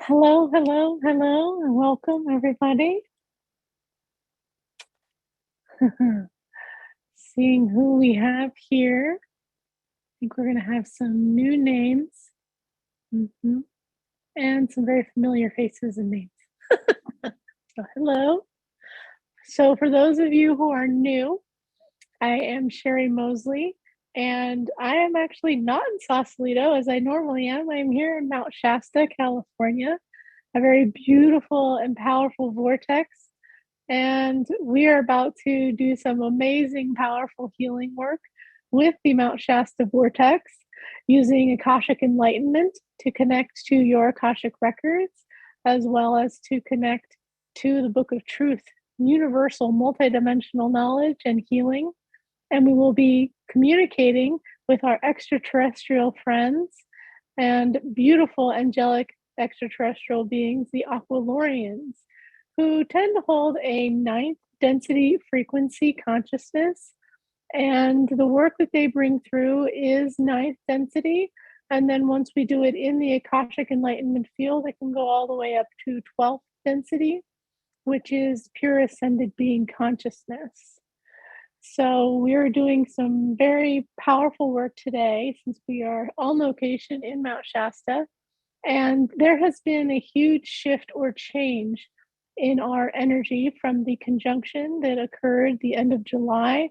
Hello, hello, hello, and welcome everybody. Seeing who we have here. I think we're going to have some new names and some very familiar faces and names. So, hello. So, for those of you who are new, I am Sherry Mosley, and I am actually not in Sausalito as I normally am. I'm here in Mount Shasta, California, a very beautiful and powerful vortex. And we are about to do some amazing, powerful healing work with the Mount Shasta vortex using Akashic enlightenment to connect to your Akashic records, as well as to connect to the Book of Truth, universal, multidimensional knowledge and healing. And we will be communicating with our extraterrestrial friends and beautiful angelic extraterrestrial beings, the Aqualorians, who tend to hold a ninth density frequency consciousness. And the work that they bring through is ninth density. And then once we do it in the Akashic enlightenment field, it can go all the way up to 12th density, which is pure ascended being consciousness. So we're doing some very powerful work today since we are on location in Mount Shasta. And there has been a huge shift or change in our energy from the conjunction that occurred the end of July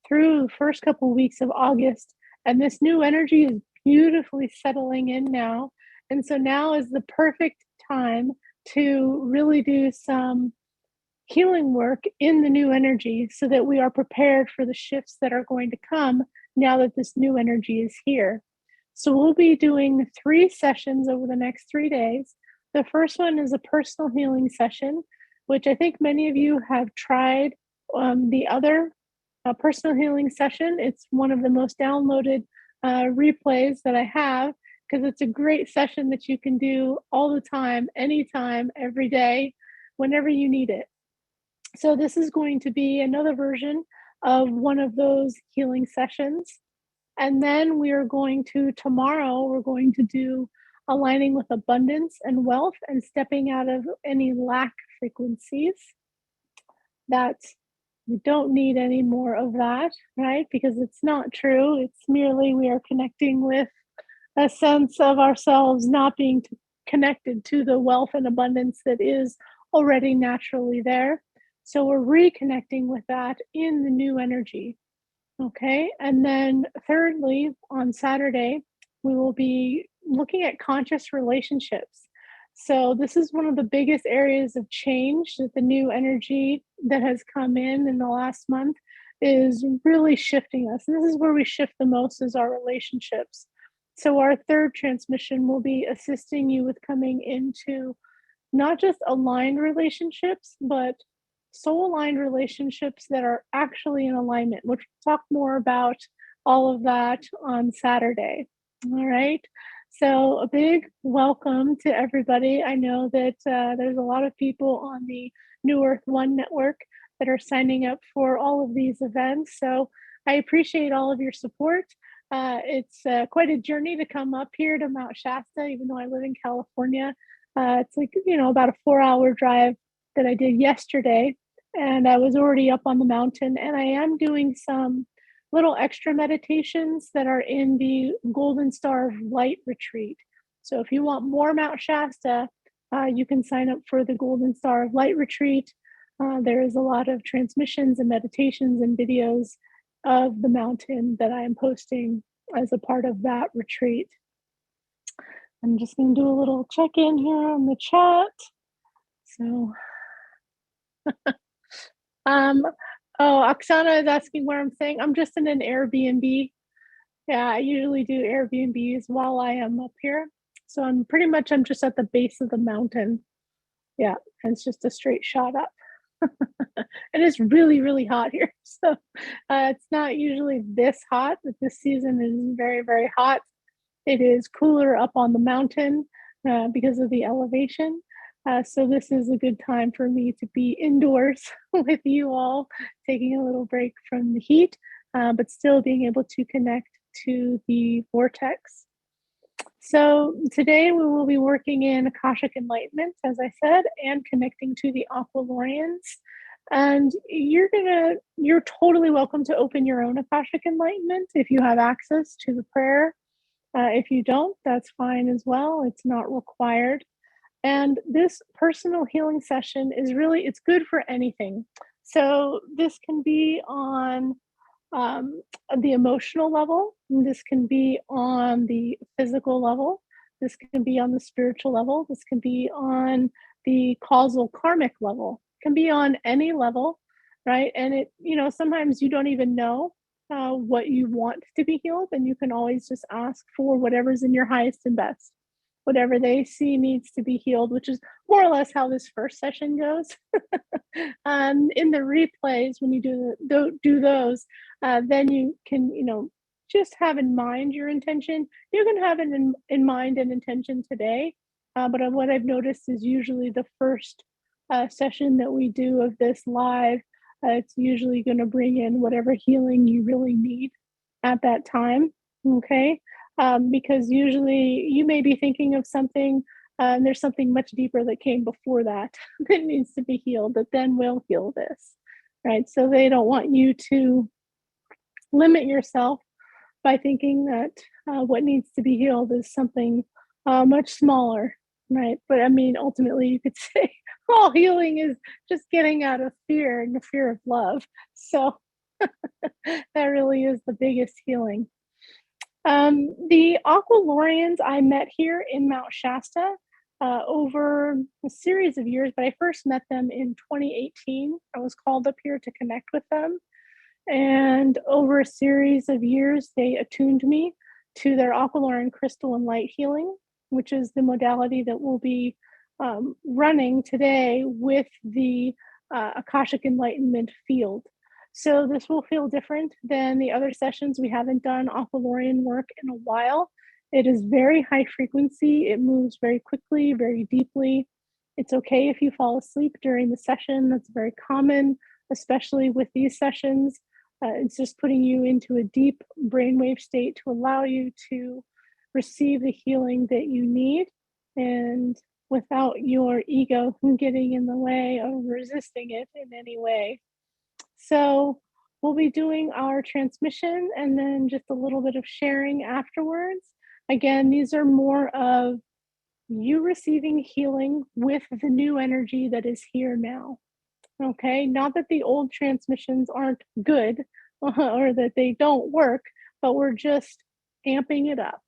through the first couple of weeks of August. And this new energy is beautifully settling in now. And so now is the perfect time to really do some healing work in the new energy so that we are prepared for the shifts that are going to come now that this new energy is here. So we'll be doing 3 sessions over the next 3 days. The first one is a personal healing session, which I think many of you have tried. The other personal healing session, it's one of the most downloaded replays that I have because it's a great session that you can do all the time, anytime, every day, whenever you need it. So this is going to be another version of one of those healing sessions. And then we are going to, tomorrow, we're going to do aligning with abundance and wealth and stepping out of any lack frequencies. That we don't need any more of that, right? Because it's not true. It's merely we are connecting with a sense of ourselves not being connected to the wealth and abundance that is already naturally there. So we're reconnecting with that in the new energy. Okay. And then thirdly, on Saturday, we will be looking at conscious relationships. So this is one of the biggest areas of change that the new energy that has come in the last month is really shifting us. And this is where we shift the most is our relationships. So our third transmission will be assisting you with coming into not just aligned relationships, but soul aligned relationships that are actually in alignment, which we'll talk more about all of that on Saturday. All right. So, a big welcome to everybody. I know that there's a lot of people on the New Earth One network that are signing up for all of these events. So, I appreciate all of your support. It's quite a journey to come up here to Mount Shasta, even though I live in California. It's like, about a 4-hour drive that I did yesterday. And I was already up on the mountain, and I am doing some little extra meditations that are in the Golden Star of Light retreat. So if you want more Mount Shasta, you can sign up for the Golden Star of Light retreat. There is a lot of transmissions and meditations and videos of the mountain that I am posting as a part of that retreat. I'm just going to do a little check-in here on the chat. So Oksana is asking where I'm staying. I'm just in an Airbnb. Yeah, I usually do Airbnbs while I am up here. So I'm just at the base of the mountain. Yeah, and it's just a straight shot up. And it's really, really hot here. So it's not usually this hot, but this season is very, very hot. It is cooler up on the mountain because of the elevation. So this is a good time for me to be indoors with you all, taking a little break from the heat, but still being able to connect to the vortex. So today we will be working in Akashic Enlightenment, as I said, and connecting to the Aqualorians. And you're totally welcome to open your own Akashic Enlightenment if you have access to the prayer. If you don't, that's fine as well. It's not required. And this personal healing session is really, it's good for anything. So this can be on um, the emotional level. This can be on the physical level. This can be on the spiritual level. This can be on the causal karmic level. It can be on any level, right? And sometimes you don't even know what you want to be healed, and you can always just ask for whatever's in your highest and best. Whatever they see needs to be healed, which is more or less how this first session goes. In the replays, when you do those, then you can, just have in mind your intention. You can have in mind an intention today, but what I've noticed is usually the first session that we do of this live, it's usually going to bring in whatever healing you really need at that time. Okay. Because usually you may be thinking of something, and there's something much deeper that came before that that needs to be healed, that then will heal this, right? So they don't want you to limit yourself by thinking that what needs to be healed is something much smaller, right? But I mean, ultimately, you could say all healing is just getting out of fear and the fear of love. So that really is the biggest healing. The Aqualorians I met here in Mount Shasta over a series of years, but I first met them in 2018. I was called up here to connect with them. And over a series of years, they attuned me to their Aqualorian Crystalline Light Healing, which is the modality that we'll be running today with the Akashic Enlightenment field. So this will feel different than the other sessions. We haven't done Aqualorian work in a while. It is very high frequency. It moves very quickly, very deeply. It's okay if you fall asleep during the session. That's very common, especially with these sessions. It's just putting you into a deep brainwave state to allow you to receive the healing that you need, and without your ego getting in the way of resisting it in any way. So we'll be doing our transmission and then just a little bit of sharing afterwards. Again, these are more of you receiving healing with the new energy that is here now. Okay, not that the old transmissions aren't good or that they don't work, but we're just amping it up,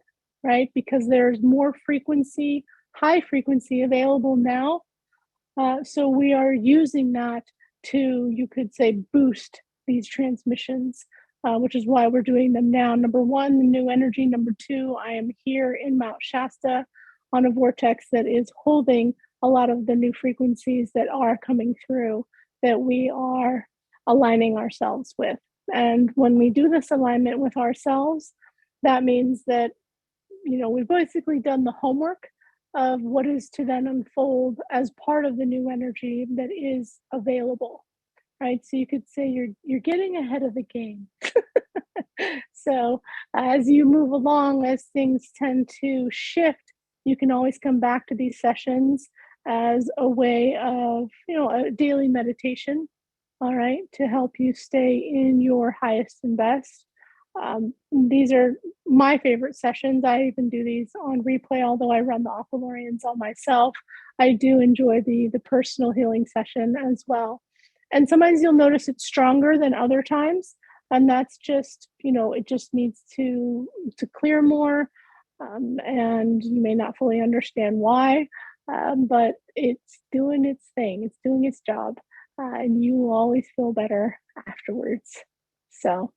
right? Because there's more frequency, high frequency available now. So we are using that to, you could say, boost these transmissions, which is why we're doing them now. Number one, the new energy. Number two, I am here in Mount Shasta on a vortex that is holding a lot of the new frequencies that are coming through that we are aligning ourselves with. And when we do this alignment with ourselves, that means that, we've basically done the homework of what is to then unfold as part of the new energy that is available, right? So you could say you're getting ahead of the game. So as you move along, as things tend to shift, you can always come back to these sessions as a way of, a daily meditation, all right, to help you stay in your highest and best. These are my favorite sessions. I even do these on replay, although I run the Aqualorians all myself. I do enjoy the personal healing session as well. And sometimes you'll notice it's stronger than other times. And that's just, it just needs to clear more. And you may not fully understand why, but it's doing its thing. It's doing its job. And you will always feel better afterwards. So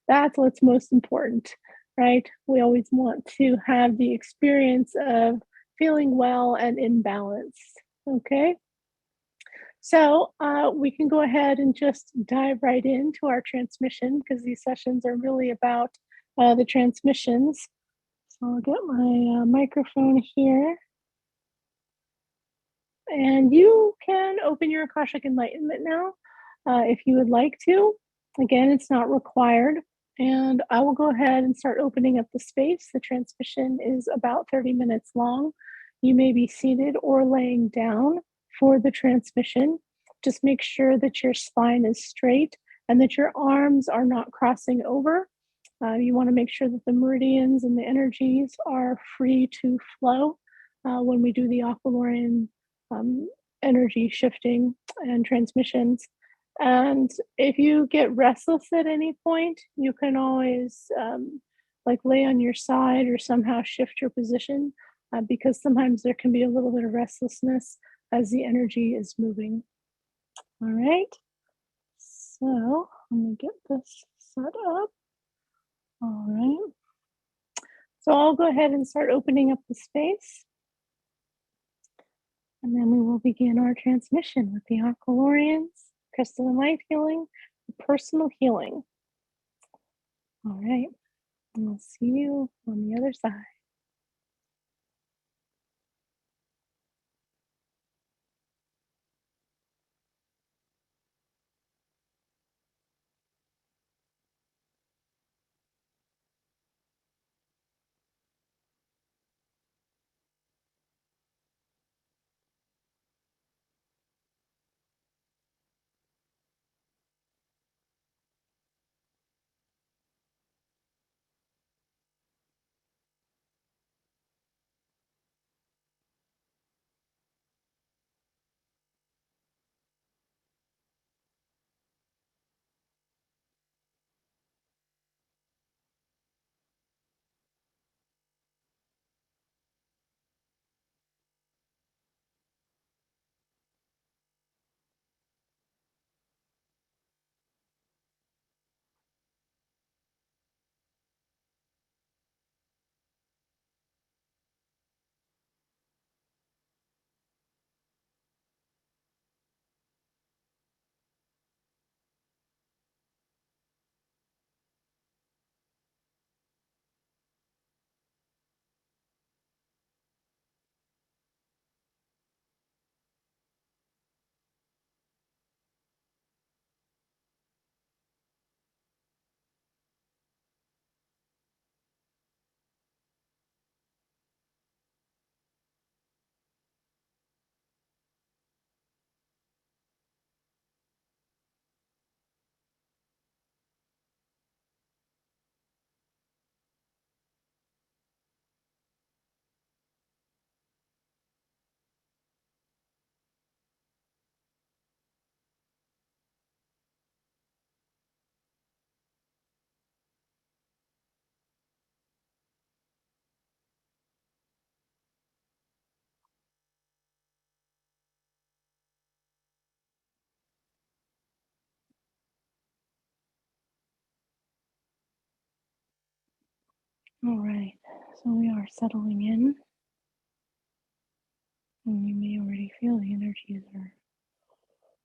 that's what's most important, right? We always want to have the experience of feeling well and in balance. Okay. So we can go ahead and just dive right into our transmission, because these sessions are really about the transmissions. So I'll get my microphone here. And you can open your Akashic Enlightenment now if you would like to. Again, it's not required. And I will go ahead and start opening up the space. The transmission is about 30 minutes long. You may be seated or laying down for the transmission. Just make sure that your spine is straight and that your arms are not crossing over. You want to make sure that the meridians and the energies are free to flow when we do the Aqualorian um, energy shifting and transmissions. And if you get restless at any point, you can always like lay on your side or somehow shift your position because sometimes there can be a little bit of restlessness as the energy is moving. All right. So let me get this set up. All right. So I'll go ahead and start opening up the space. And then we will begin our transmission with the Aqualorians, Crystalline Light Healing, personal healing. All right. And I'll see you on the other side. All right. So we are settling in. And you may already feel the energies are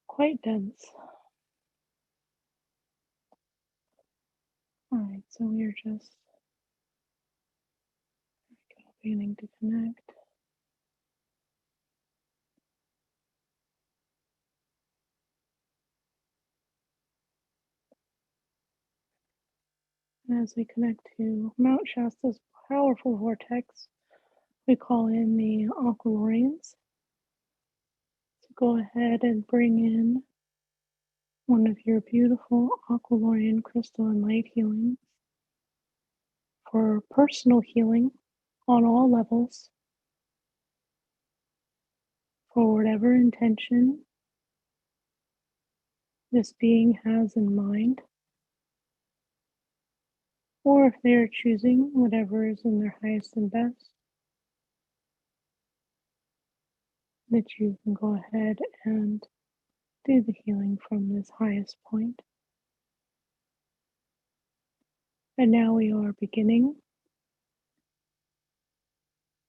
quite dense. All right. So we are just beginning to connect. As we connect to Mount Shasta's powerful vortex, we call in the Aqualorians to go ahead and bring in one of your beautiful Aqualorian Crystalline Light Healings for personal healing on all levels, for whatever intention this being has in mind, or if they are choosing whatever is in their highest and best, that you can go ahead and do the healing from this highest point. And now we are beginning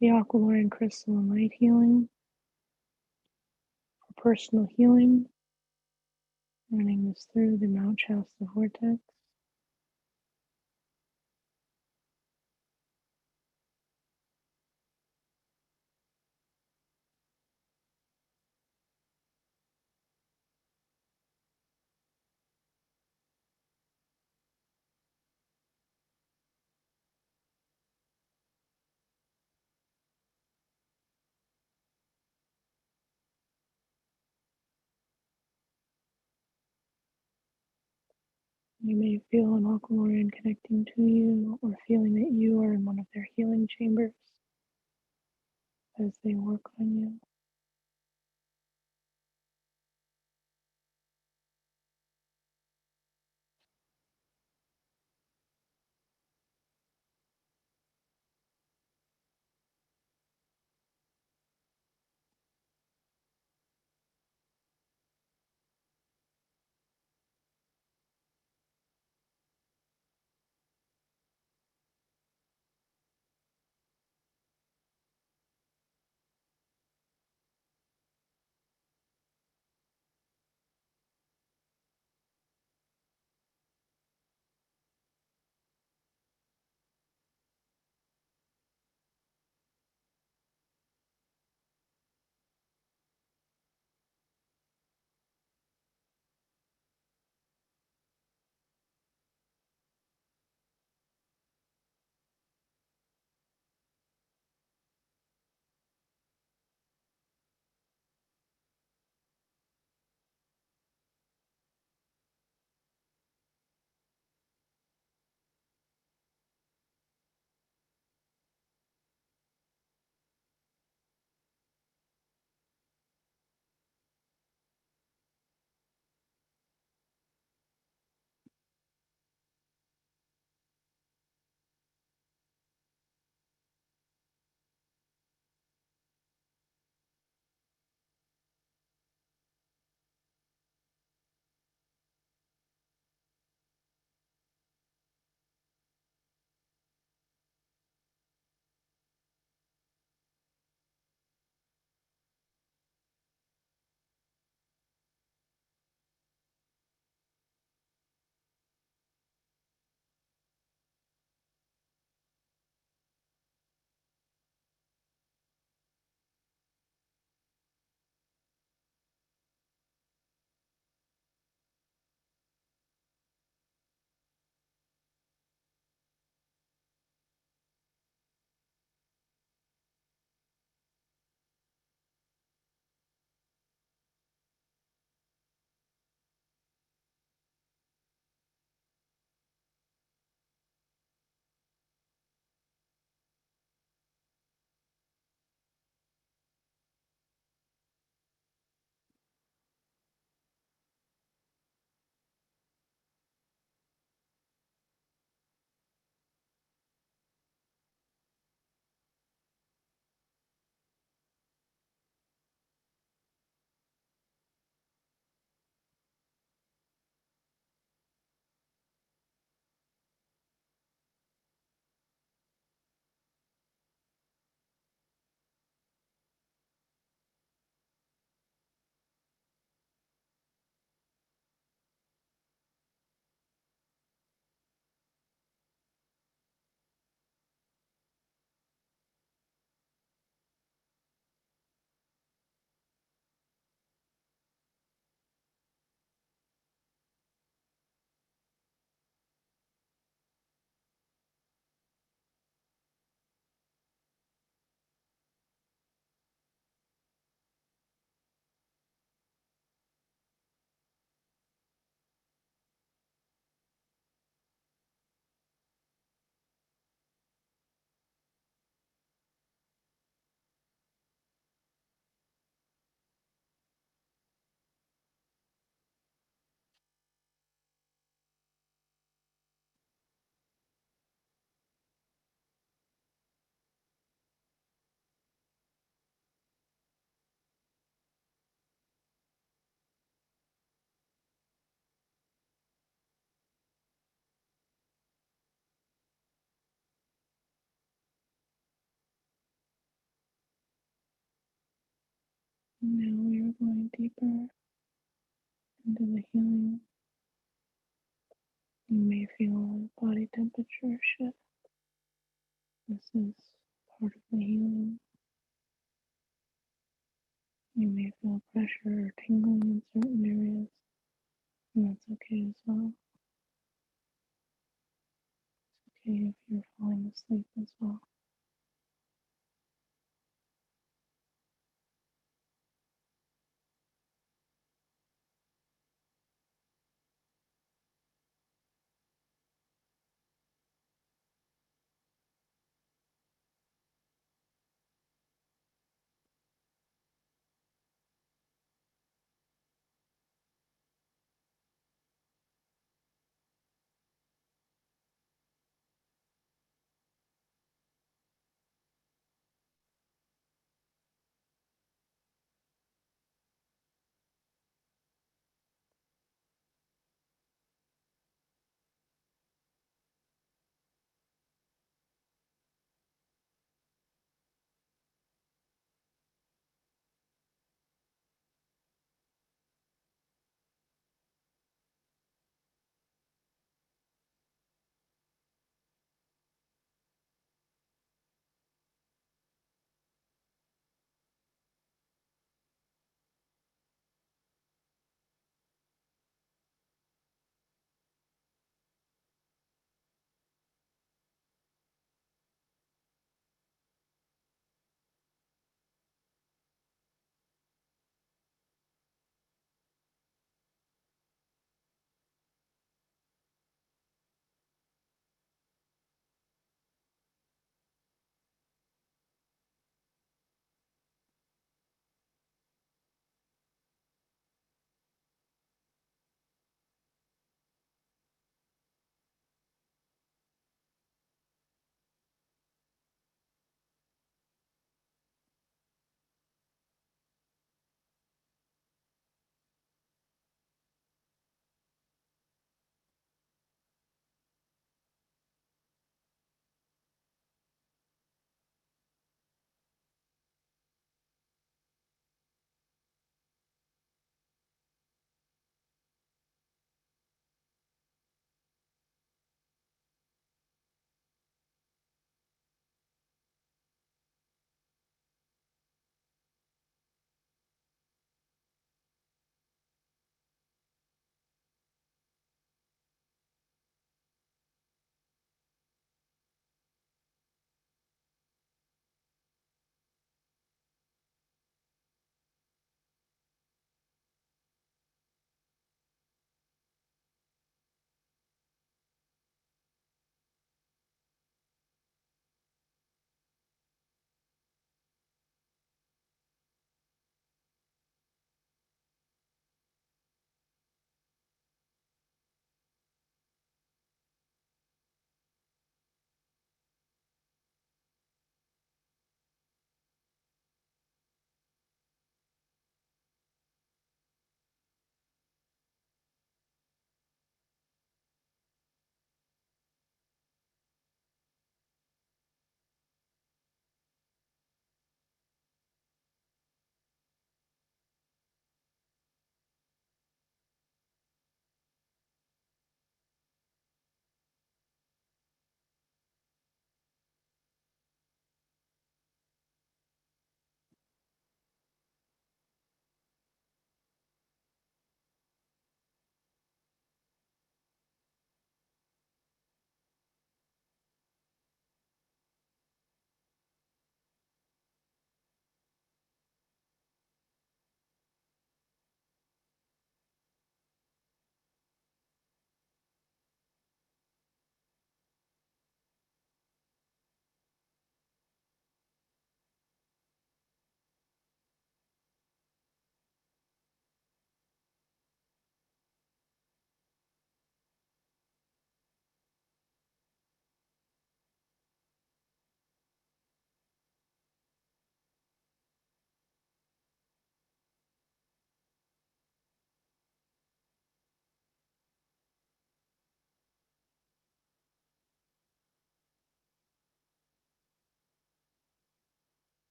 the Aqualorian Crystalline Light Healing for personal healing, running this through the Mount Shasta vortex. You may feel an Aqualorian connecting to you or feeling that you are in one of their healing chambers as they work on you. Now we are going deeper into the healing. You may feel a body temperature shift. This is part of the healing. You may feel pressure or tingling in certain areas, and that's okay as well. It's okay if you're falling asleep as well.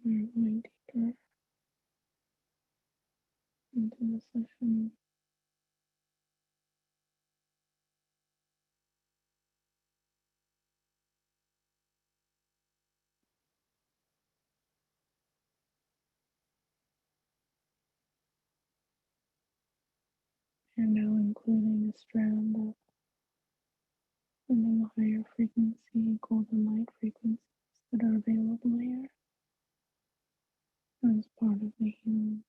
We're going deeper into the session. We're now including a strand of the higher frequency, golden light frequencies that are available here as part of the healing.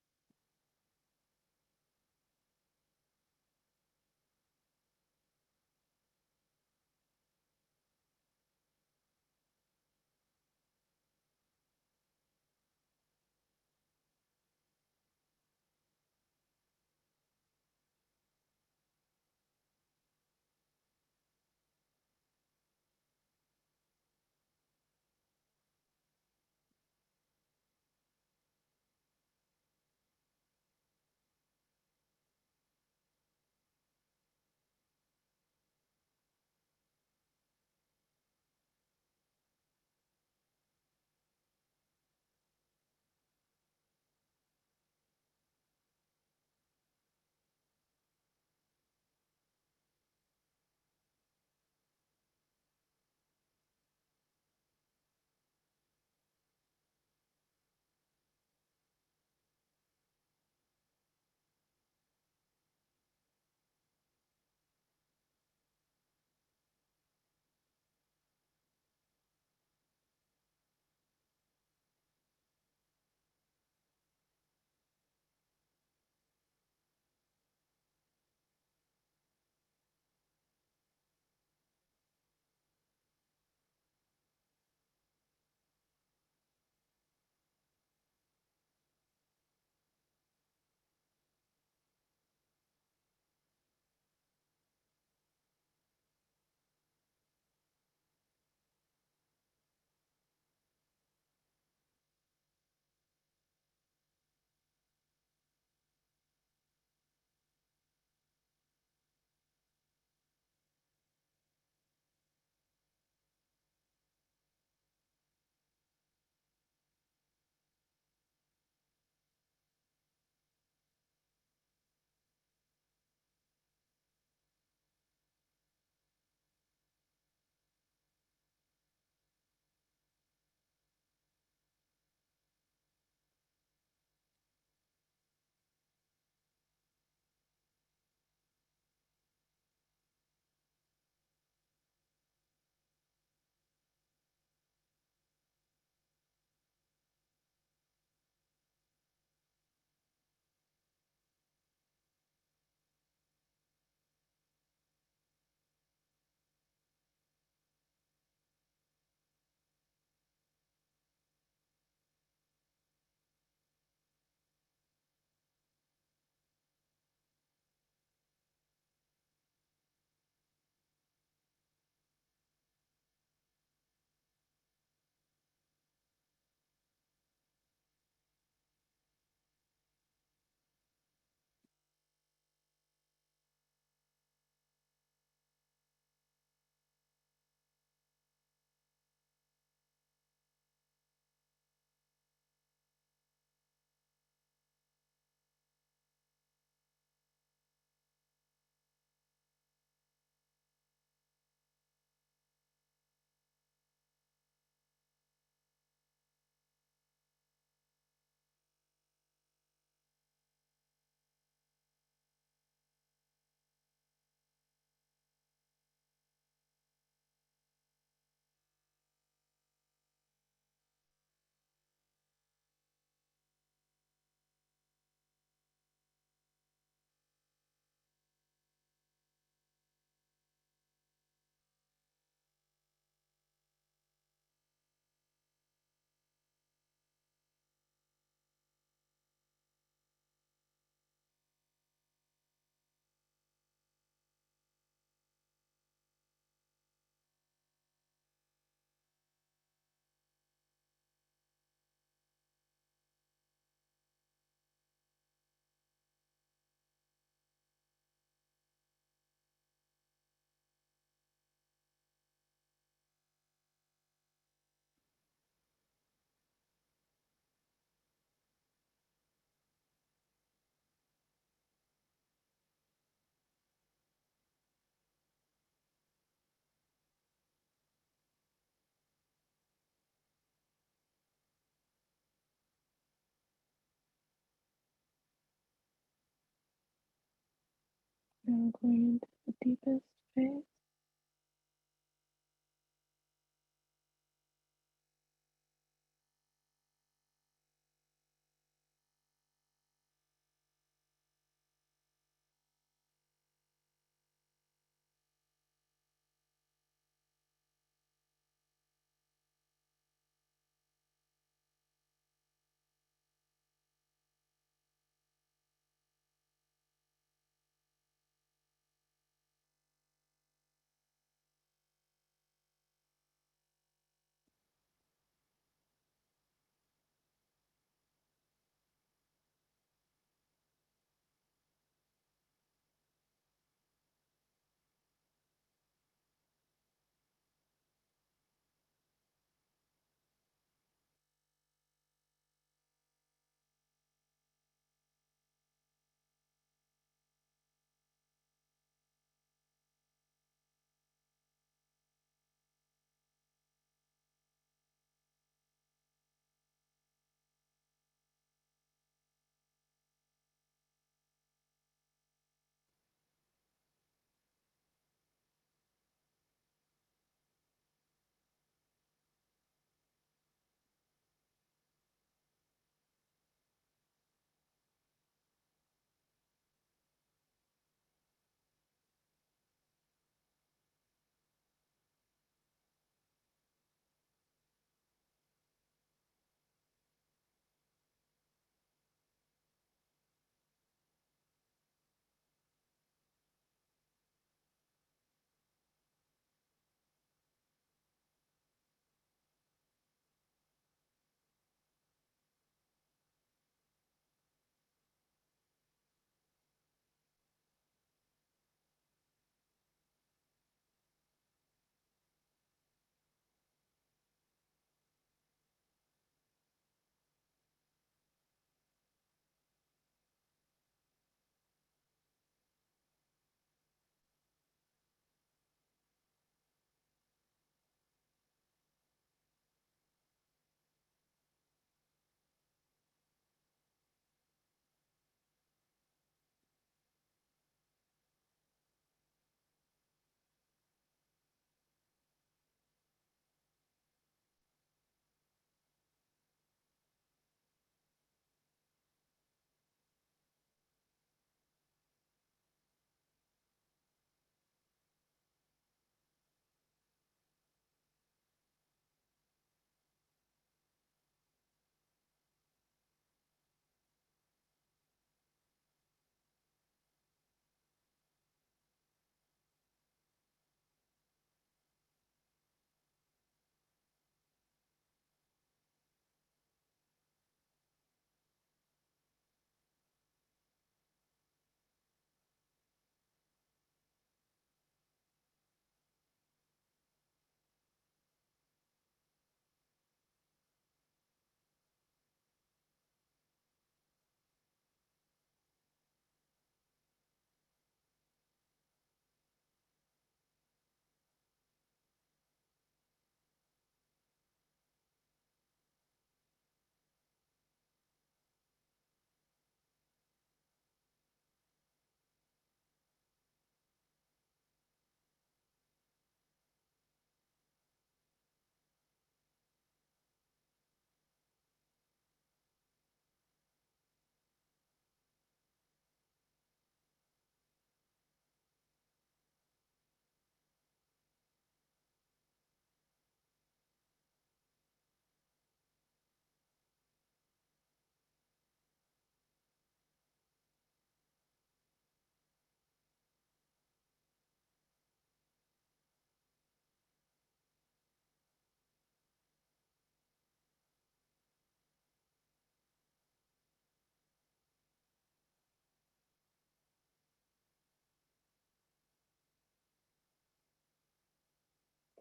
Now going into the deepest phase.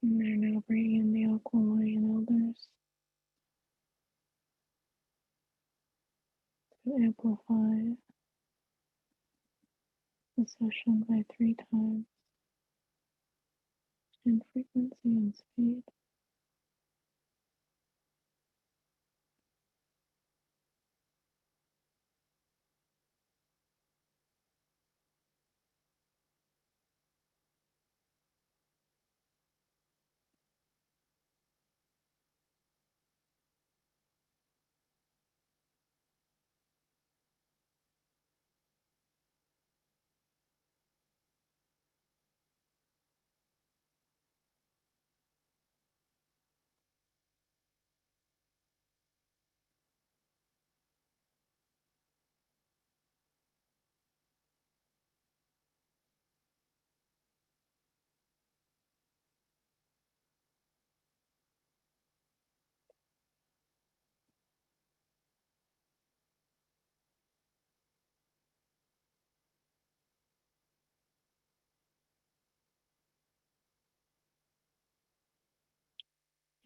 And they're now bringing in the Aqualorian elders to amplify the session by 3 times in frequency and speed.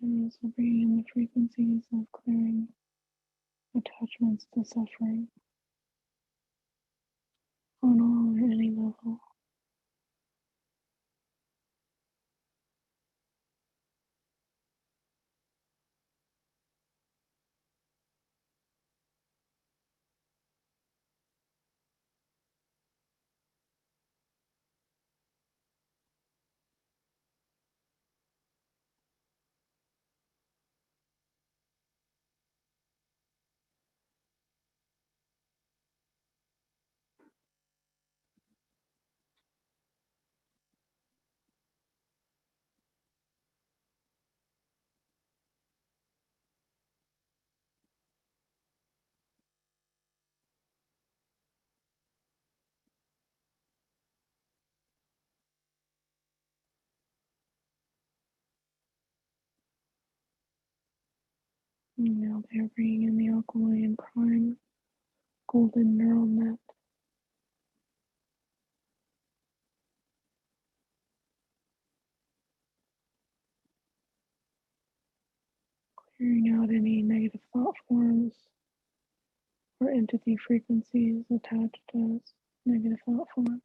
And also bringing in the frequencies of clearing attachments to suffering on all or any level. And now they're bringing in the Aqualorian Crystalline golden neural net, clearing out any negative thought forms or entity frequencies attached as negative thought forms.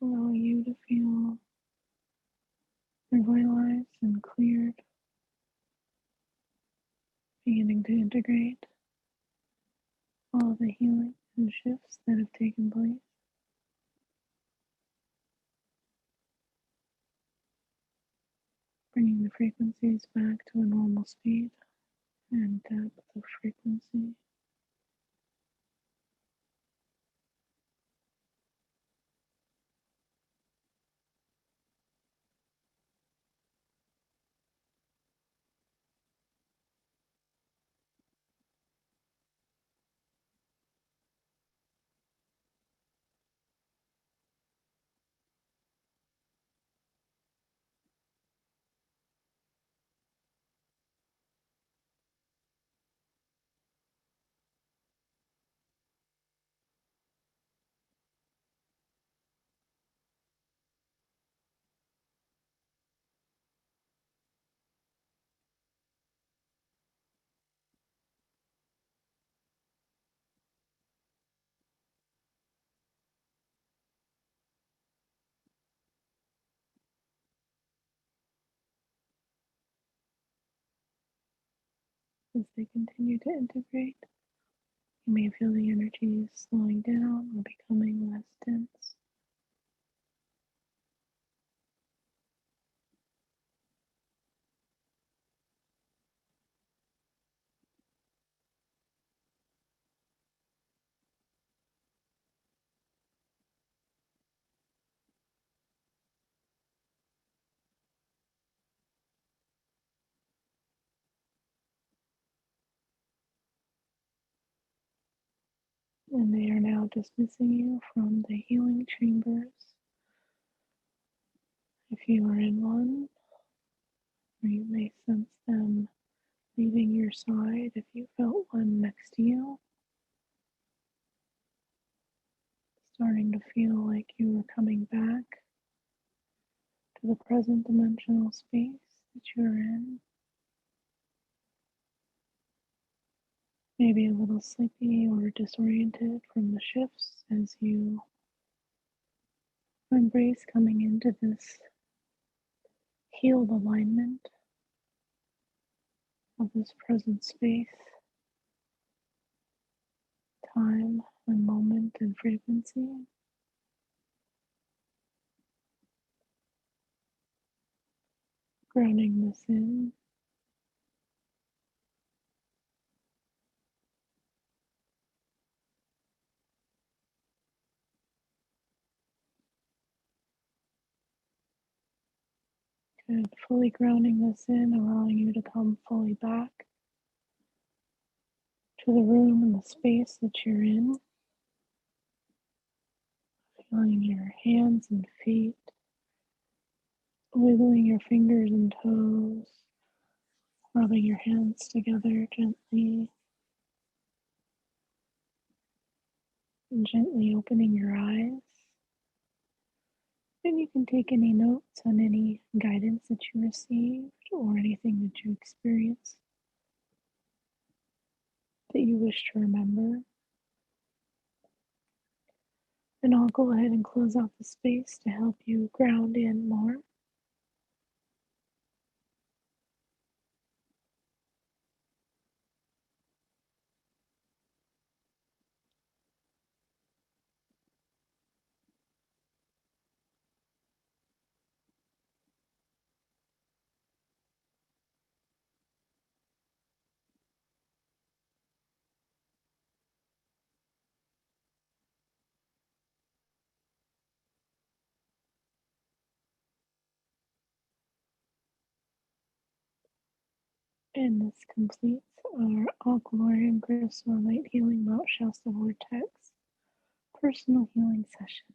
Allowing you to feel revitalized and cleared, beginning to integrate all the healing and shifts that have taken place, bringing the frequencies back to a normal speed and depth of frequency. As they continue to integrate, you may feel the energies slowing down or becoming less dense. dismissing you from the healing chambers. If you are in one, or you may sense them leaving your side if you felt one next to you, starting to feel like you are coming back to the present dimensional space that you're in. Maybe a little sleepy or disoriented from the shifts as you embrace coming into this healed alignment of this present space, time and moment and frequency. Grounding this in. Good. Fully grounding this in, allowing you to come fully back to the room and the space that you're in. Feeling your hands and feet, wiggling your fingers and toes, rubbing your hands together gently, and gently opening your eyes. And you can take any notes on any guidance that you received or anything that you experienced that you wish to remember. And I'll go ahead and close out the space to help you ground in more. And this completes our Aqualorian Crystalline Light Healing Mount Shasta vortex personal healing session.